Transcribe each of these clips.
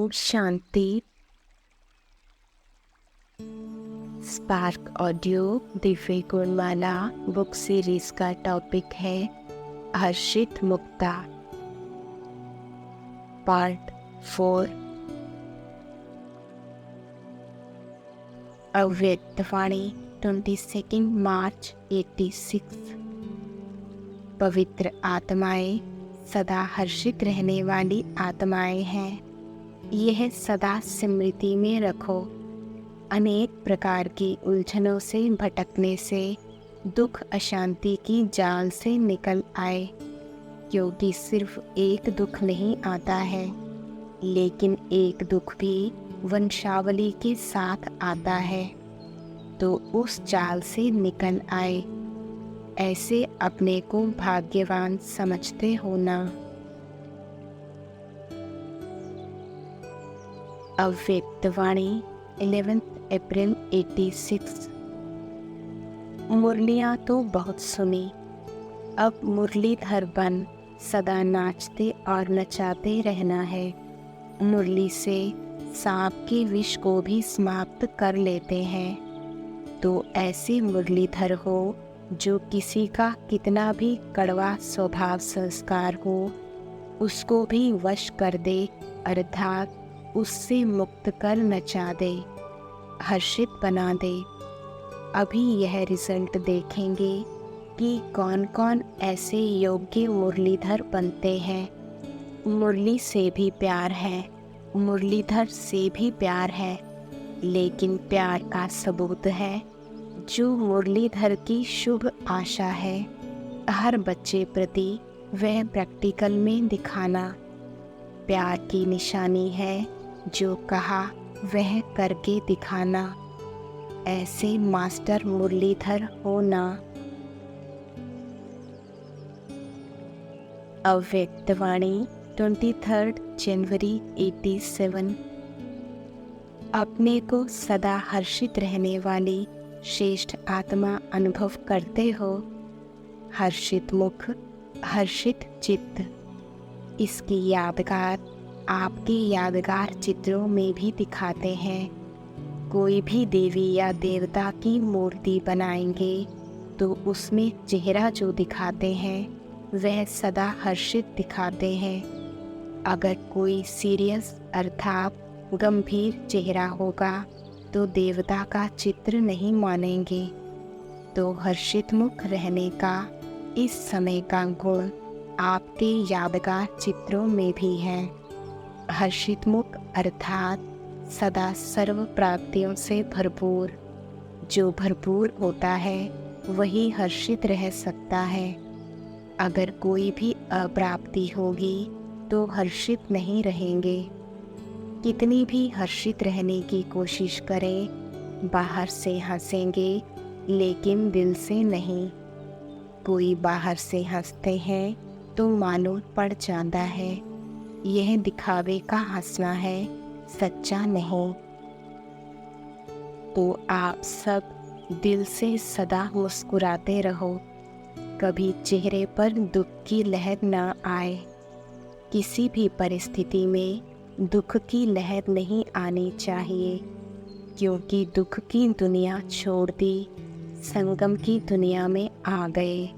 Om Shanti. Spark audio Divya Gunmala book series का topic है हर्षित मुक्ता, part 4। अव्यक्तवाणी 22 मार्च 86। पवित्र आत्माएं सदा हर्षित रहने वाली आत्माएं हैं। यह सदा स्मृति में रखो। अनेक प्रकार की उलझनों से भटकने से दुख अशांति की जाल से निकल आए, क्योंकि सिर्फ एक दुख नहीं आता है, लेकिन एक दुख भी वंशावली के साथ आता है। तो उस जाल से निकल आए। ऐसे अपने को भाग्यवान समझते हो ना। अव्यक्तवाणी 11 अप्रैल 86। मुरलियाँ तो बहुत सुनी, अब मुरलीधर बन सदा नाचते और नचाते रहना है। मुरली से सांप के विष को भी समाप्त कर लेते हैं। तो ऐसे मुरलीधर हो जो किसी का कितना भी कड़वा स्वभाव संस्कार हो, उसको भी वश कर दे, अर्थात उससे मुक्त कर नचा दे, हर्षित बना दे। अभी यह रिजल्ट देखेंगे कि कौन कौन ऐसे योग्य मुरलीधर बनते हैं। मुरली से भी प्यार है, मुरलीधर से भी प्यार है, लेकिन प्यार का सबूत है जो मुरलीधर की शुभ आशा है, हर बच्चे प्रति वह प्रैक्टिकल में दिखाना। प्यार की निशानी है जो कहा वह करके दिखाना। ऐसे मास्टर मुरलीधर होना। अव्यक्तवाणी 23 जनवरी 87। अपने को सदा हर्षित रहने वाली श्रेष्ठ आत्मा अनुभव करते हो। हर्षित मुख, हर्षित चित्त, इसकी यादगार आपके यादगार चित्रों में भी दिखाते हैं। कोई भी देवी या देवता की मूर्ति बनाएंगे तो उसमें चेहरा जो दिखाते हैं वह सदा हर्षित दिखाते हैं। अगर कोई सीरियस अर्थात गंभीर चेहरा होगा तो देवता का चित्र नहीं मानेंगे। तो हर्षित मुख रहने का इस समय का गुण आपके यादगार चित्रों में भी है। हर्षित मुख अर्थात सदा सर्व प्राप्तियों से भरपूर। जो भरपूर होता है वही हर्षित रह सकता है। अगर कोई भी अप्राप्ति होगी तो हर्षित नहीं रहेंगे। कितनी भी हर्षित रहने की कोशिश करें, बाहर से हंसेंगे लेकिन दिल से नहीं। कोई बाहर से हंसते हैं तो मालूम पड़ जाता है यह दिखावे का हंसना है, सच्चा नहीं। तो आप सब दिल से सदा मुस्कुराते रहो। कभी चेहरे पर दुख की लहर न आए। किसी भी परिस्थिति में दुख की लहर नहीं आनी चाहिए, क्योंकि दुख की दुनिया छोड़ दी, संगम की दुनिया में आ गए।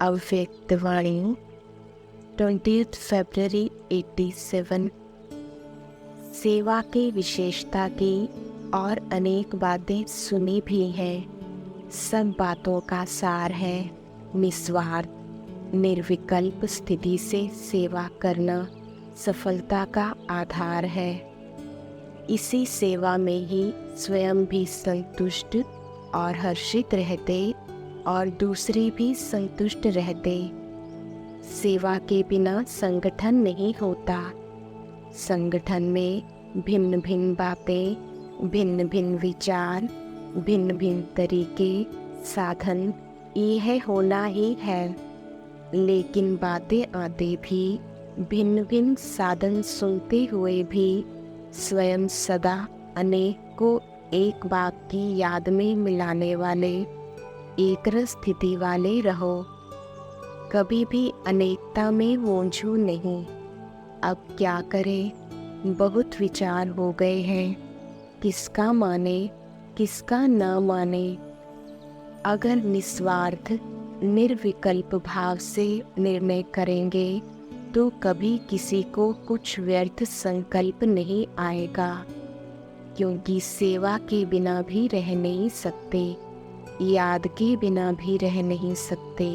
अव्यक्तवाणी 20 फरवरी 87। सेवा की विशेषता की और अनेक बातें सुनी भी है। सब बातों का सार है निस्वार्थ निर्विकल्प स्थिति से सेवा करना सफलता का आधार है। इसी सेवा में ही स्वयं भी संतुष्ट और हर्षित रहते और दूसरे भी संतुष्ट रहते। सेवा के बिना संगठन नहीं होता। संगठन में भिन्न भिन्न बातें, भिन्न भिन्न विचार, भिन्न भिन्न तरीके, साधन, यह होना ही है। लेकिन बातें आते भी भिन्न भिन्न साधन सुनते हुए भी स्वयं सदा अनेक को एक बात की याद में मिलाने वाले एक स्थिति वाले रहो। कभी भी अनेकता में मूंझूं नहीं। अब क्या करें, बहुत विचार हो गए हैं, किसका माने किसका न माने। अगर निस्वार्थ निर्विकल्प भाव से निर्णय करेंगे तो कभी किसी को कुछ व्यर्थ संकल्प नहीं आएगा, क्योंकि सेवा के बिना भी रह नहीं सकते, याद के बिना भी रह नहीं सकते।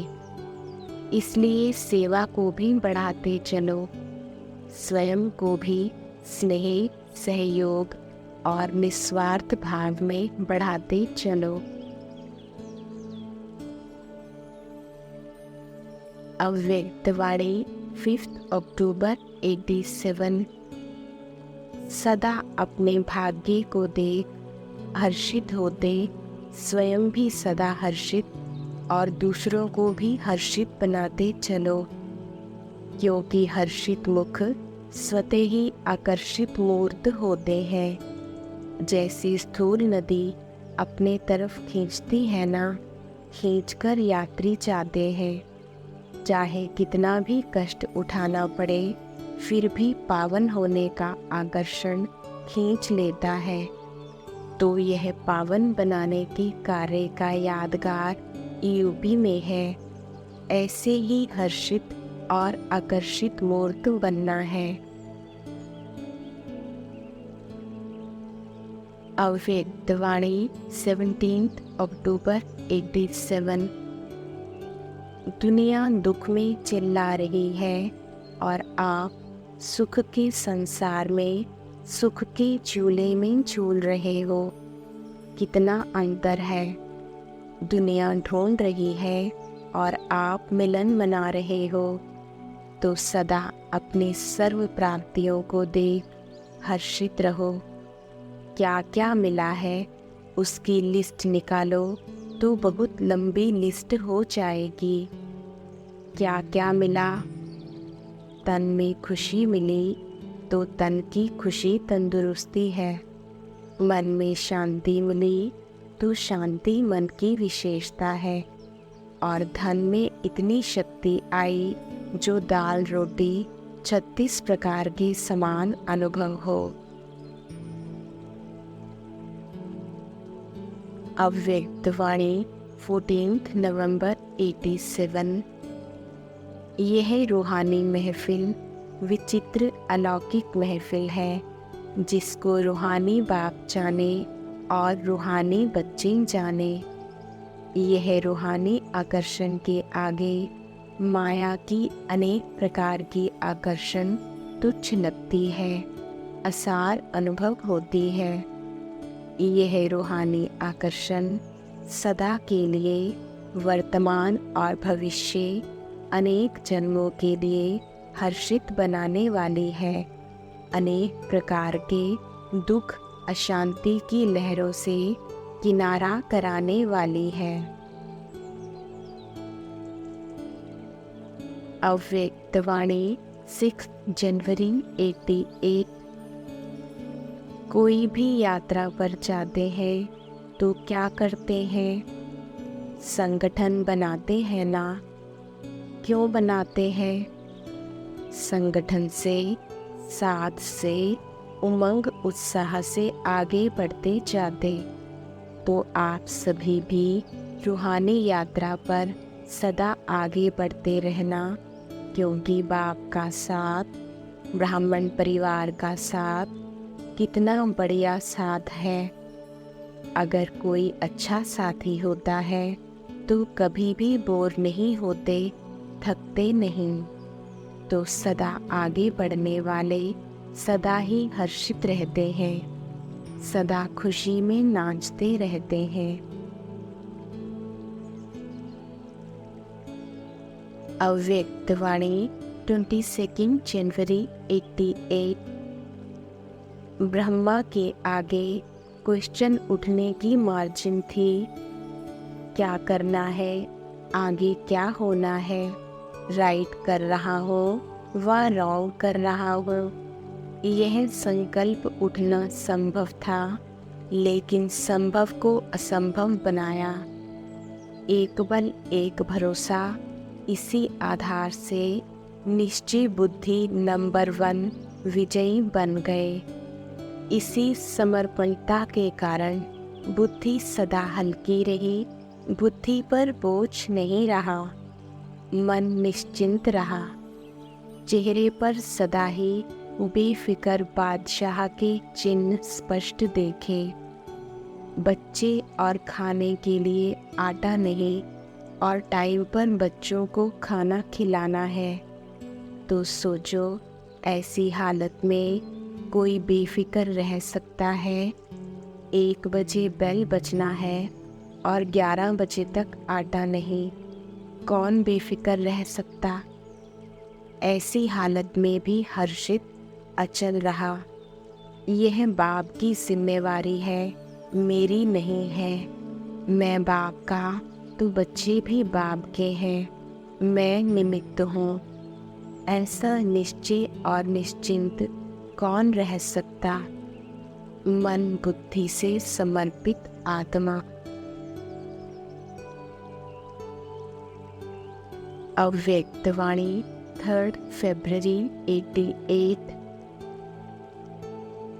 इसलिए सेवा को भी बढ़ाते चलो, स्वयं को भी स्नेह, सहयोग और निस्वार्थ भाव में बढ़ाते चलो। अव्यक्तवाणी 5 अक्टूबर 87। सदा अपने भाग्य को देख हर्षित होते, स्वयं भी सदा हर्षित और दूसरों को भी हर्षित बनाते चलो, क्योंकि हर्षित मुख स्वतः ही आकर्षित मूर्त होते हैं। जैसी स्थूल नदी अपने तरफ खींचती है ना, खींचकर यात्री जाते हैं। चाहे कितना भी कष्ट उठाना पड़े, फिर भी पावन होने का आकर्षण खींच लेता है। तो यह पावन बनाने के कार्य का यादगार यूपी में है। ऐसे ही हर्षित और आकर्षित मूर्त बनना है। अव्यक्तवाणी 17 अक्टूबर 87। दुनिया दुख में चिल्ला रही है और आप सुख के संसार में सुख के चूल्हे में झूल रहे हो। कितना अंतर है। दुनिया ढूंढ रही है और आप मिलन मना रहे हो। तो सदा अपनी सर्व प्राप्तियों को देख हर्षित रहो। क्या क्या मिला है उसकी लिस्ट निकालो तो बहुत लंबी लिस्ट हो जाएगी। क्या क्या मिला? तन में खुशी मिली तो तन की खुशी तंदुरुस्ती है। मन में शांति मिली तो शांति मन की विशेषता है। और धन में इतनी शक्ति आई जो दाल रोटी 36 प्रकार के समान अनुभव हो। अव्यक्तवाणी 14 नवंबर 87। यह रूहानी महफिल विचित्र अलौकिक महफिल है, जिसको रूहानी बाप जाने और रूहानी बच्चे जाने। यह रूहानी आकर्षण के आगे माया की अनेक प्रकार की आकर्षण तुच्छ लगती है, असार अनुभव होती है। यह रूहानी आकर्षण सदा के लिए, वर्तमान और भविष्य अनेक जन्मों के लिए हर्षित बनाने वाली है। अनेक प्रकार के दुख अशांति की लहरों से किनारा कराने वाली है। अव्यक्तवाणी 6 जनवरी 88। कोई भी यात्रा पर जाते हैं तो क्या करते हैं? संगठन बनाते हैं ना। क्यों बनाते हैं? संगठन से, साथ से, उमंग उत्साह से आगे बढ़ते जाते। तो आप सभी भी रूहानी यात्रा पर सदा आगे बढ़ते रहना, क्योंकि बाप का साथ, ब्राह्मण परिवार का साथ कितना बढ़िया साथ है। अगर कोई अच्छा साथी होता है तो कभी भी बोर नहीं होते, थकते नहीं। तो सदा आगे बढ़ने वाले सदा ही हर्षित रहते हैं, सदा खुशी में नाचते रहते हैं। अव्यक्तवाणी 22 जनवरी 88। ब्रह्मा के आगे क्वेश्चन उठने की मार्जिन थी। क्या करना है, आगे क्या होना है, राइट कर रहा हो व रॉन्ग कर रहा हो, यह संकल्प उठना संभव था, लेकिन संभव को असंभव बनाया। एक बल, एक भरोसा, इसी आधार से निश्चय बुद्धि नंबर 1 विजयी बन गए। इसी समर्पणता के कारण बुद्धि सदा हल्की रही, बुद्धि पर बोझ नहीं रहा, मन निश्चिंत रहा। चेहरे पर सदा ही बेफिक्र बादशाह के चिन्ह स्पष्ट देखे। बच्चे और खाने के लिए आटा नहीं और टाइम पर बच्चों को खाना खिलाना है, तो सोचो ऐसी हालत में कोई बेफिक्र रह सकता है? 1 बजे बेल बजना है और 11 बजे तक आटा नहीं, कौन बेफिक्र रह सकता? ऐसी हालत में भी हर्षित अचल रहा। यह बाप की जिम्मेवारी है, मेरी नहीं है। मैं बाप का तो बच्चे भी बाप के हैं, मैं निमित्त हूँ। ऐसा निश्चय और निश्चिंत कौन रह सकता? मन बुद्धि से समर्पित आत्मा। अव्यक्तवाणी 3 फरवरी 88।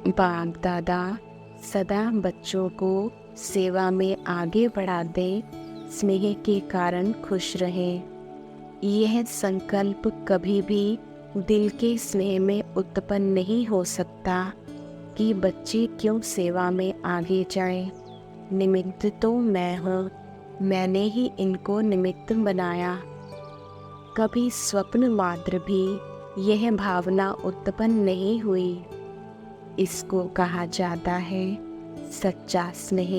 बाप दादा सदा बच्चों को सेवा में आगे बढ़ा दें, स्नेह के कारण खुश रहें। यह संकल्प कभी भी दिल के स्नेह में उत्पन्न नहीं हो सकता कि बच्चे क्यों सेवा में आगे जाएं। निमित्त तो मैं हूँ, मैंने ही इनको निमित्त बनाया। कभी स्वप्न मात्र भी यह भावना उत्पन्न नहीं हुई। इसको कहा जाता है सच्चा स्नेह,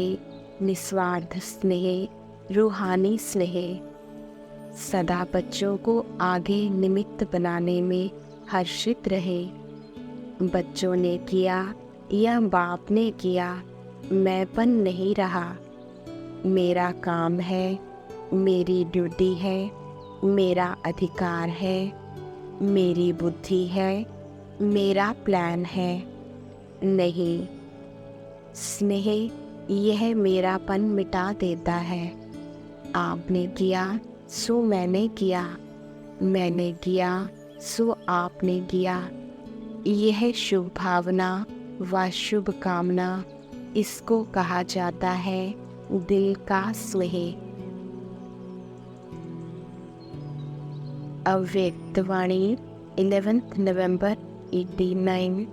निस्वार्थ स्नेह, रूहानी स्नेह। सदा बच्चों को आगे निमित्त बनाने में हर्षित रहे। बच्चों ने किया या बाप ने किया, मैंपन नहीं रहा। मेरा काम है, मेरी ड्यूटी है, मेरा अधिकार है, मेरी बुद्धि है, मेरा प्लान है। नहीं, स्नेह यह मेरापन मिटा देता है। आपने किया सो मैंने किया, मैंने किया सो आपने किया। यह शुभ भावना व शुभ कामना, इसको कहा जाता है दिल का स्नेह। अव्यक्तवाणी 11 नवंबर 89।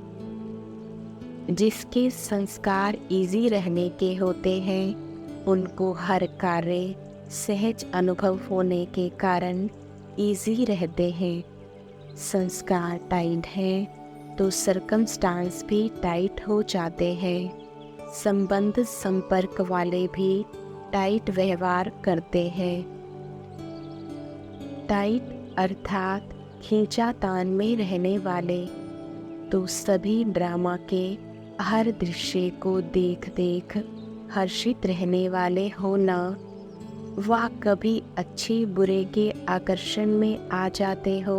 जिसके संस्कार इजी रहने के होते हैं, उनको हर कार्य सहज अनुभव होने के कारण इजी रहते हैं। संस्कार टाइट हैं तो सरकमस्टांस भी टाइट हो जाते हैं। संबंध संपर्क वाले भी टाइट व्यवहार करते हैं। टाइट अर्थात खींचातान में रहने वाले तो सभी ड्रामा के हर दृश्य को देख देख हर्षित रहने वाले हो न, वह कभी अच्छे बुरे के आकर्षण में आ जाते हो।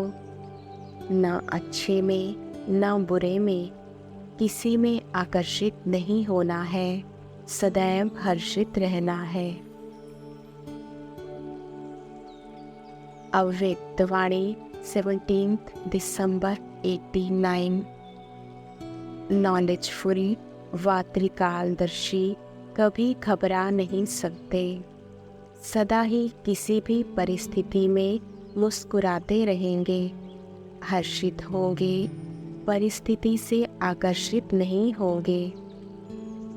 न अच्छे में न बुरे में किसी में आकर्षित नहीं होना है, सदैव हर्षित रहना है। अव्यक्तवाणी 17 दिसंबर 89। नॉलेजफुल व त्रिकालदर्शी कभी घबरा नहीं सकते। सदा ही किसी भी परिस्थिति में मुस्कुराते रहेंगे, हर्षित होंगे, परिस्थिति से आकर्षित नहीं होंगे।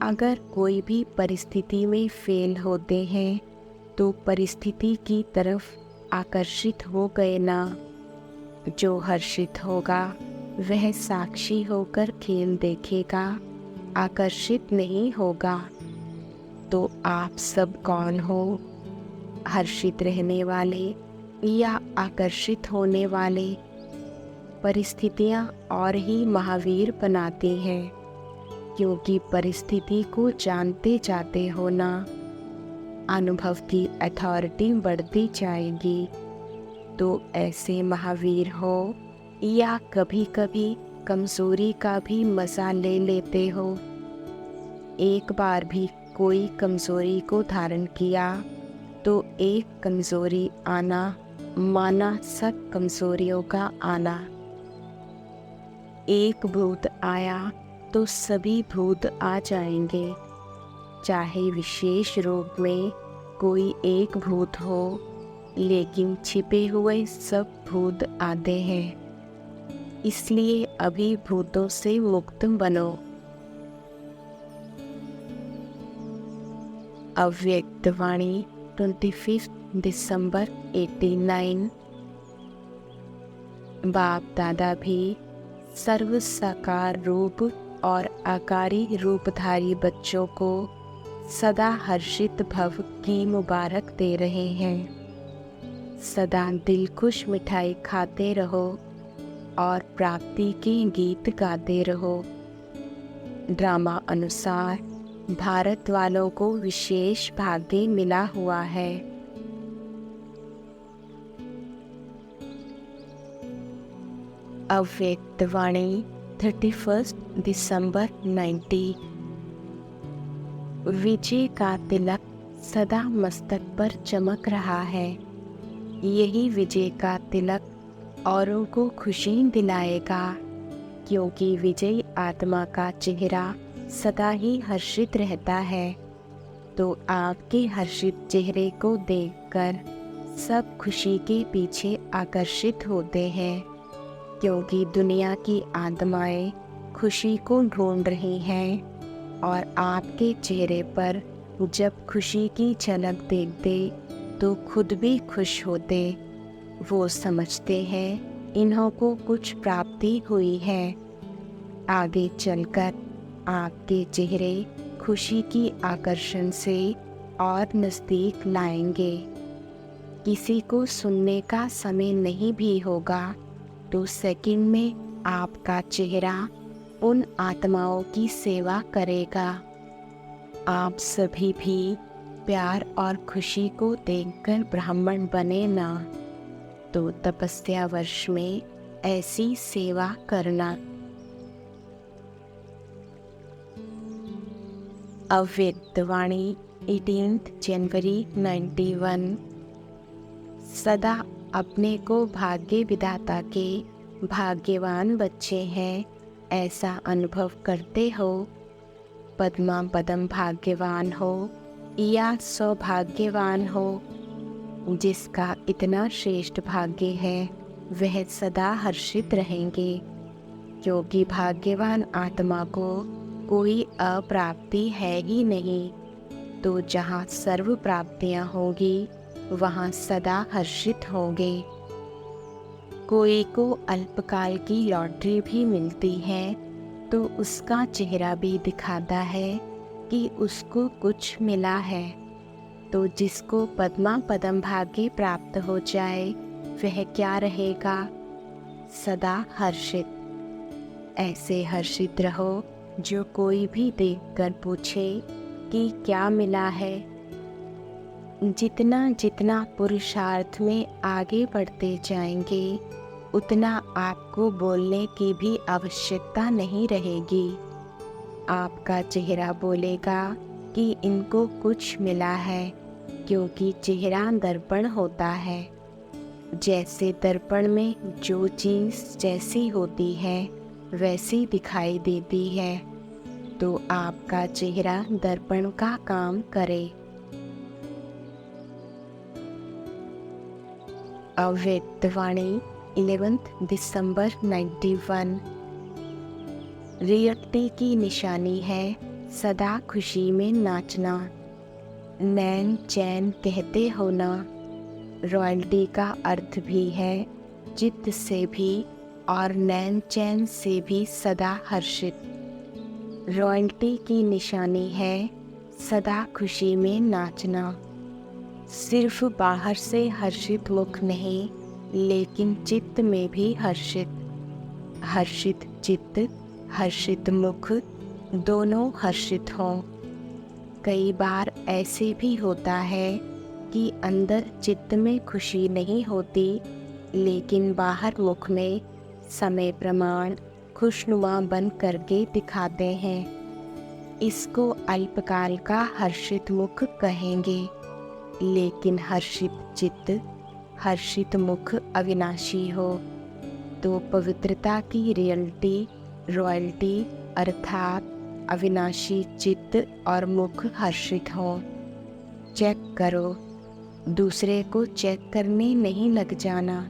अगर कोई भी परिस्थिति में फेल होते हैं तो परिस्थिति की तरफ आकर्षित हो गए ना। जो हर्षित होगा वह साक्षी होकर खेल देखेगा, आकर्षित नहीं होगा। तो आप सब कौन हो? हर्षित रहने वाले या आकर्षित होने वाले? परिस्थितियाँ और ही महावीर बनाती हैं, क्योंकि परिस्थिति को जानते जाते हो ना, अनुभव की अथॉरिटी बढ़ती जाएगी। तो ऐसे महावीर हो या कभी कभी कमज़ोरी का भी मज़ा ले लेते हो। एक बार भी कोई कमज़ोरी को धारण किया तो एक कमज़ोरी आना माना सब कमजोरियों का आना। एक भूत आया तो सभी भूत आ जाएंगे, चाहे विशेष रूप में कोई एक भूत हो, लेकिन छिपे हुए सब भूत आते हैं। इसलिए अभी भूतों से मुक्त बनो। अव्यक्त वाणी 25 दिसंबर 89। बाप दादा भी सर्व साकार रूप और आकारी रूपधारी बच्चों को सदा हर्षित भव की मुबारक दे रहे हैं। सदा दिलखुश मिठाई खाते रहो और प्राप्ति के गीत गाते रहो। ड्रामा अनुसार भारत वालों को विशेष भाग्य मिला हुआ है। अव्यक्त वाणी 31 दिसंबर 90। विजय का तिलक सदा मस्तक पर चमक रहा है। यही विजय का तिलक औरों को खुशी दिलाएगा, क्योंकि विजयी आत्मा का चेहरा सदा ही हर्षित रहता है। तो आपके हर्षित चेहरे को देखकर सब खुशी के पीछे आकर्षित होते हैं, क्योंकि दुनिया की आत्माएं खुशी को ढूंढ रही हैं और आपके चेहरे पर जब खुशी की झलक देखते तो खुद भी खुश होते। वो समझते हैं इन्हों को कुछ प्राप्ति हुई है। आगे चलकर आपके चेहरे खुशी की आकर्षण से और नज़दीक लाएंगे। किसी को सुनने का समय नहीं भी होगा तो सेकंड में आपका चेहरा उन आत्माओं की सेवा करेगा। आप सभी भी प्यार और खुशी को देखकर ब्राह्मण बने ना, तो तपस्या वर्ष में ऐसी सेवा करना। अव्यक्त वाणी 18 जनवरी 91। सदा अपने को भाग्य विधाता के भाग्यवान बच्चे हैं ऐसा अनुभव करते हो। पद्मा पदम भाग्यवान हो या सौभाग्यवान हो, जिसका इतना श्रेष्ठ भाग्य है वह सदा हर्षित रहेंगे, क्योंकि भाग्यवान आत्मा को कोई अप्राप्ति है ही नहीं। तो जहाँ सर्व प्राप्तियाँ होंगी वहाँ सदा हर्षित होंगे। कोई को अल्पकाल की लॉटरी भी मिलती है तो उसका चेहरा भी दिखाता है कि उसको कुछ मिला है। तो जिसको पद्मा पदम भाग्य प्राप्त हो जाए वह क्या रहेगा? सदा हर्षित। ऐसे हर्षित रहो जो कोई भी देखकर पूछे कि क्या मिला है। जितना जितना पुरुषार्थ में आगे बढ़ते जाएंगे उतना आपको बोलने की भी आवश्यकता नहीं रहेगी। आपका चेहरा बोलेगा कि इनको कुछ मिला है, क्योंकि चेहरा दर्पण होता है। जैसे दर्पण में जो चीज़ जैसी होती है वैसी दिखाई देती है, तो आपका चेहरा दर्पण का काम करे। अव्यक्त वाणी 11 दिसंबर 91। रियलिटी की निशानी है सदा खुशी में नाचना। नैन चैन कहते हो ना, रॉयल्टी का अर्थ भी है चित्त से भी और नैन चैन से भी सदा हर्षित। रॉयल्टी की निशानी है सदा खुशी में नाचना। सिर्फ बाहर से हर्षित मुख नहीं, लेकिन चित्त में भी हर्षित। हर्षित चित्त, हर्षित मुख दोनों हर्षित हों। कई बार ऐसे भी होता है कि अंदर चित्त में खुशी नहीं होती, लेकिन बाहर मुख में समय प्रमाण खुशनुमा बन करके दिखाते हैं। इसको अल्पकाल का हर्षित मुख कहेंगे, लेकिन हर्षित चित्त, हर्षित मुख अविनाशी हो, तो पवित्रता की रॉयल्टी अर्थात अविनाशी चित्त और मुख हर्षित हो। चेक करो, दूसरे को चेक करने नहीं लग जाना,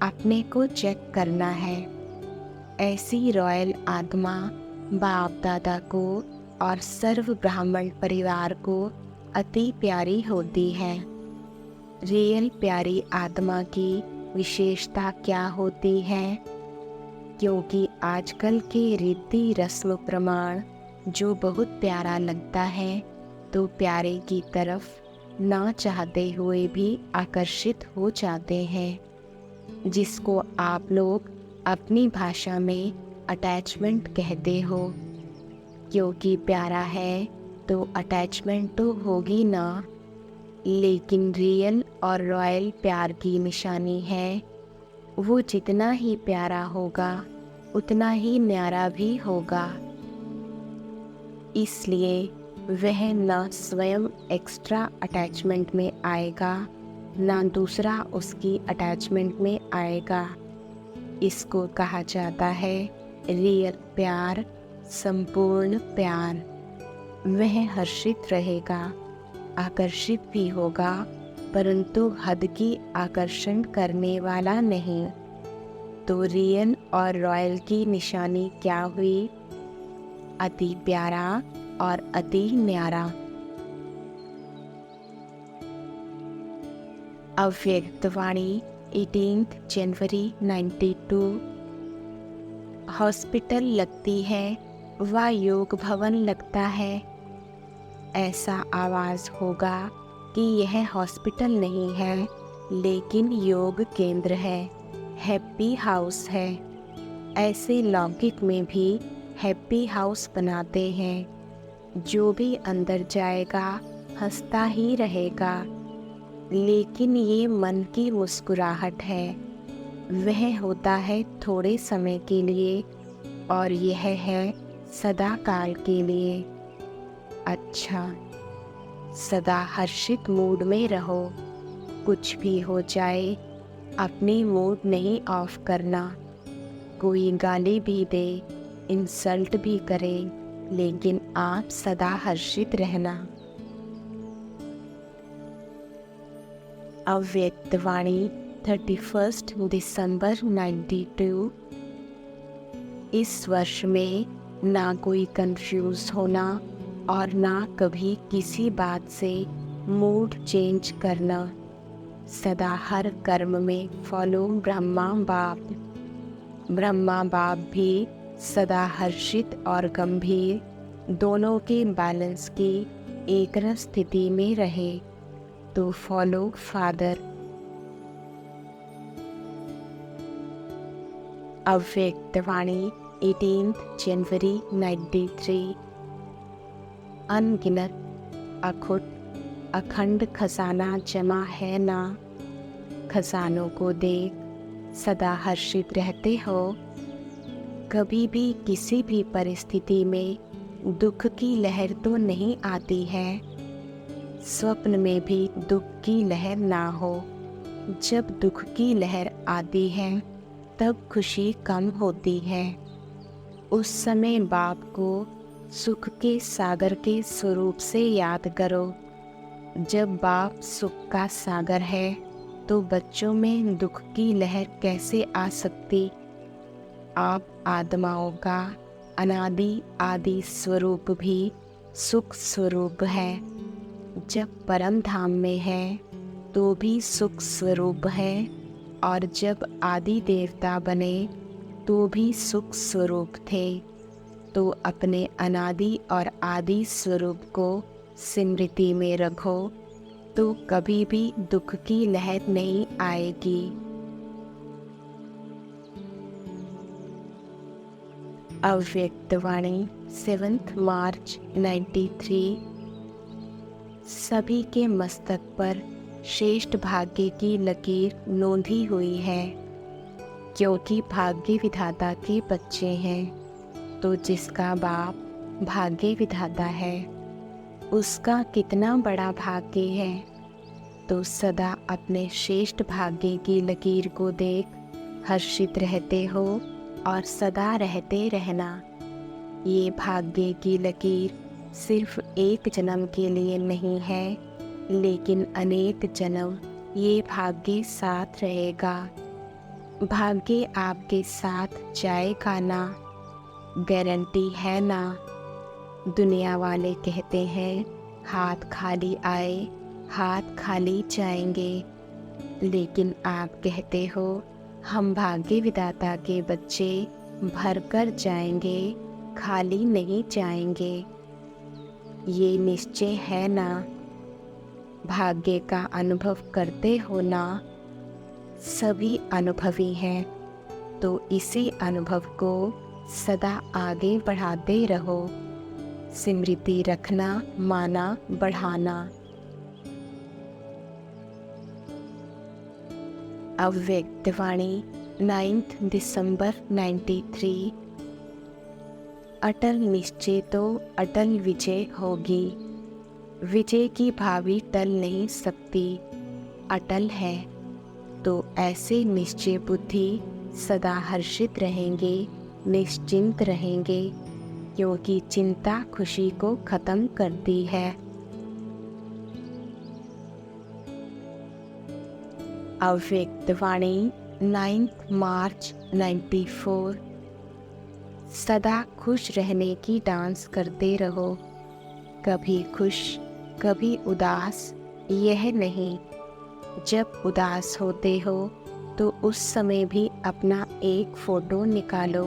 अपने को चेक करना है। ऐसी रॉयल आत्मा बाप दादा को और सर्व ब्राह्मण परिवार को अति प्यारी होती है। रियल प्यारी आत्मा की विशेषता क्या होती है? क्योंकि आजकल के रीति रस्म प्रमाण जो बहुत प्यारा लगता है, तो प्यारे की तरफ ना चाहते हुए भी आकर्षित हो जाते हैं, जिसको आप लोग अपनी भाषा में अटैचमेंट कहते हो। क्योंकि प्यारा है तो अटैचमेंट तो होगी ना, लेकिन रियल और रॉयल प्यार की निशानी है, वो जितना ही प्यारा होगा उतना ही न्यारा भी होगा। इसलिए वह ना स्वयं एक्स्ट्रा अटैचमेंट में आएगा, ना दूसरा उसकी अटैचमेंट में आएगा। इसको कहा जाता है रियल प्यार, संपूर्ण प्यार। वह हर्षित रहेगा, आकर्षित भी होगा, परंतु हद की आकर्षण करने वाला नहीं। तो रियल और रॉयल की निशानी क्या हुई? अति प्यारा और अति न्यारा। अव्यक्तवाणी 18 जनवरी 92। हॉस्पिटल लगती है व योग भवन लगता है। ऐसा आवाज़ होगा कि यह हॉस्पिटल नहीं है, लेकिन योग केंद्र है, हैप्पी हाउस है। ऐसे लौकिक में भी हैप्पी हाउस बनाते हैं। जो भी अंदर जाएगा हंसता ही रहेगा, लेकिन ये मन की मुस्कुराहट है। वह होता है थोड़े समय के लिए और यह है सदा काल के लिए। अच्छा, सदा हर्षित मूड में रहो। कुछ भी हो जाए, अपनी मूड नहीं ऑफ करना। कोई गाली भी दे, इंसल्ट भी करे, लेकिन आप सदा हर्षित रहना। अव्यक्तवाणी 31 दिसंबर 92। इस वर्ष में ना कोई कंफ्यूज होना और ना कभी किसी बात से मूड चेंज करना। सदा हर कर्म में फॉलो ब्रह्मा बाप। ब्रह्मा बाप भी सदा हर्षित और गंभीर दोनों के बैलेंस की एक स्थिति में रहे, तो फॉलो फादर। अव्यक्तवाणी 18 जनवरी 93। अनगिनत अखुट अखंड खजाना जमा है ना, खजानों को देख सदा हर्षित रहते हो। कभी भी किसी भी परिस्थिति में दुख की लहर तो नहीं आती है, स्वप्न में भी दुख की लहर ना हो। जब दुख की लहर आती है तब खुशी कम होती है। उस समय बाप को सुख के सागर के स्वरूप से याद करो। जब बाप सुख का सागर है तो बच्चों में दुख की लहर कैसे आ सकती? आप आत्माओं का अनादि आदि स्वरूप भी सुख स्वरूप है। जब परम धाम में है तो भी सुख स्वरूप है, और जब आदि देवता बने तो भी सुख स्वरूप थे। तो अपने अनादि और आदि स्वरूप को स्मृति में रखो, तो कभी भी दुख की लहर नहीं आएगी। अव्यक्तवाणी 7 मार्च 93। सभी के मस्तक पर श्रेष्ठ भाग्य की लकीर नोंधी हुई है, क्योंकि भाग्य विधाता के बच्चे हैं। तो जिसका बाप भाग्य विधाता है, उसका कितना बड़ा भाग्य है। तो सदा अपने श्रेष्ठ भाग्य की लकीर को देख हर्षित रहते हो और सदा रहते रहना। ये भाग्य की लकीर सिर्फ एक जन्म के लिए नहीं है, लेकिन अनेक जन्म ये भाग्य साथ रहेगा। भाग्य आपके साथ जाएगा ना, गारंटी है ना। दुनिया वाले कहते हैं हाथ खाली आए हाथ खाली जाएंगे, लेकिन आप कहते हो हम भाग्य विधाता के बच्चे भर कर जाएंगे, खाली नहीं जाएंगे। ये निश्चय है ना। भाग्य का अनुभव करते हो ना। सभी अनुभवी हैं, तो इसी अनुभव को सदा आगे बढ़ाते रहो। स्मृति रखना, माना बढ़ाना। अव्यक्त वाणी 9 दिसंबर 93। अटल निश्चय तो अटल विजय होगी। विजय की भावी टल नहीं सकती, अटल है। तो ऐसे निश्चय बुद्धि सदा हर्षित रहेंगे, निश्चिंत रहेंगे, क्योंकि चिंता खुशी को खत्म करती है। अव्यक्त वाणी 9 मार्च 94। सदा खुश रहने की डांस करते रहो, कभी खुश कभी उदास यह नहीं। जब उदास होते हो तो उस समय भी अपना एक फ़ोटो निकालो,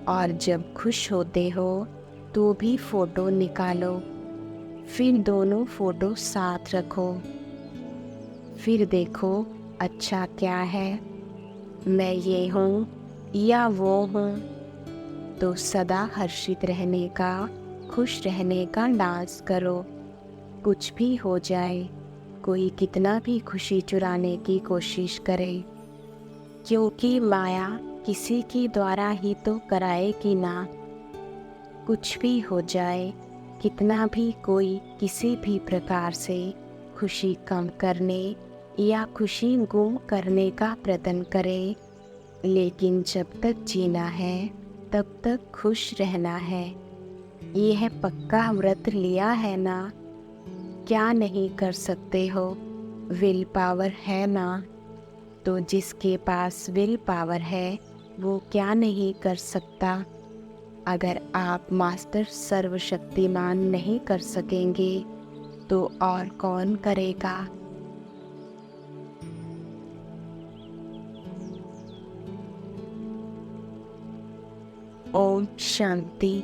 और जब खुश होते हो तो भी फ़ोटो निकालो। फिर दोनों फ़ोटो साथ रखो। फिर देखो अच्छा क्या है, मैं ये हूँ या वो हूँ। तो सदा हर्षित रहने का, खुश रहने का डांस करो। कुछ भी हो जाए, कोई कितना भी खुशी चुराने की कोशिश करे, क्योंकि माया किसी के द्वारा ही तो कराएगी ना। कुछ भी हो जाए, कितना भी कोई किसी भी प्रकार से खुशी कम करने या खुशी गुम करने का प्रयत्न करे, लेकिन जब तक जीना है तब तक खुश रहना है। यह पक्का व्रत लिया है ना। क्या नहीं कर सकते हो, विल पावर है ना। तो जिसके पास विल पावर है वो क्या नहीं कर सकता। अगर आप मास्टर सर्वशक्तिमान नहीं कर सकेंगे तो और कौन करेगा। ओम शांति।